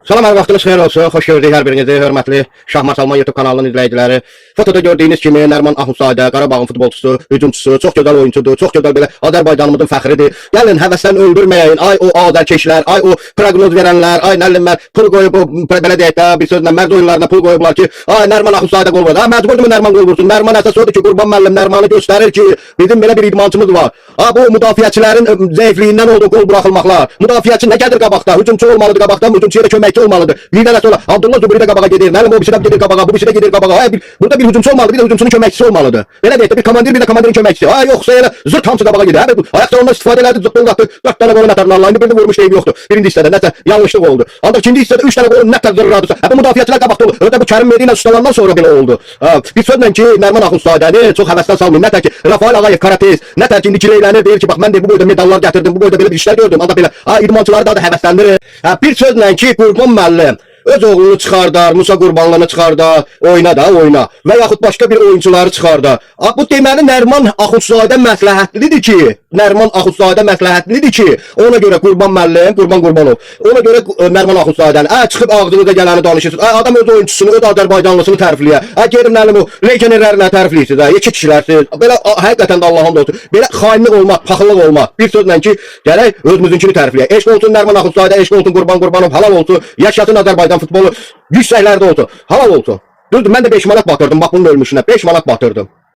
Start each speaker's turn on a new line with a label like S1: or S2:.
S1: Salam, hər vaxtınız xeyir olsun. Xoş gördük hər birinizi, hörmətli Şahmat Salman YouTube kanalının izləyiciləri. Fotoda gördüyünüz kimi Nərman Axundzadə, Qarabağın futbolçusu, hücumçusu, çox gözəl oyuncudur, çox gözəl belə Azərbaycanımızın fəxridir. Gəlin, həvəsdən öldürməyin. Ay o azərkeşlər, ay o proqnoz verənlər, ay nə bilim mən pul qoyub belə deyək də bir sözlə mərd oyunlarına pul qoyublar ki, ay Nərman Axundzadə qol vurdu. Ha, məcburdur Nərman qol vursun. Nərman əsas odur ki, Qurban müəllim Nərmanı göstərir ki, bizim belə bir idmançımız var. Ha, bu müdafiəçilərin zəifliyindən oldu qol buraxılmaqlar. Müdafiəçi nə gəlir qabaqda? Hücumçu olmalıdır qabaqdan, hücumçuya da köməkçi olmalıdır. Liderə sonra Abdullah Zubiri də qabağa gedir. Məlim o birisi də gedir qabağa, bu birisi də gedir qabağa. Burada bir hücumçu olmalıdır, bir də hücumçunun köməkçisi olmalıdır. Belə deyək də bir komandir, bir də komandirin köməkçisi. Ha, yoxsa elə zırt hamısı qabağa gedir. Ayaqda ondan istifadə elədi, zıqqıl qatdı. 4 dənə qolun atarın Allah'ın bir də vurmuş deyib yoxdur. Birinci hissədə nəsə yanlışlıq oldu. Ancaq ikinci hissədə 3 dənə qolun nə qədər zırradırsa. Bu müdafiəçilər qabaqda olur. Ödə bu Kərim Mehdi ilə ustalandan sonra belə oldu. Bir sözlə ki, Nərman Axundzadəni çox həvəsdən salmayın. Nə tək ki, Rafael Ağayev karatez, nə tək ki, indikiləyilənir, deyir ki, bax mən də bu boyda medallar gətirdim, bu boyda belə bir işlər gördüm. Ancaq belə idmançıları da həvəsləndirir. Bir sözlə ki, Qurban müəllim öz oğlunu çıxardar, Musa Qurbanlını çıxardar, oyna da oyna və yaxud başqa bir oyuncuları çıxardar. Bu deməli Nərman Axundzadə məsləhətlidir ki, ona görə Qurban müəllim, Qurban Qurbanov, ona görə Nərman Axundzadəni, çıxıb ağzınıza gələni danışırsınız. Adam öz oyunçusunu, öz Azərbaycanlısını tərifləyir. Gerin əlim o legionerlərinə tərifləyirsiniz. İki kişilərsiniz. Belə həqiqətən də Allahın da olsun. Belə xainlik olmaz, paxıllıq olmaz. Bir sözlə ki, gələk özümüzünkini tərifləyək. Eşq olsun Nərman Axundzadə, eşq olsun Qurban Qurbanov, halal olsun. Yaşasın Azərbaycan futbolu yüksəklərdə olsun. Halal olsun. Düzdür, mən də 5 manat batırdım, bax bunun ölmüşünə 5 manat batırdım.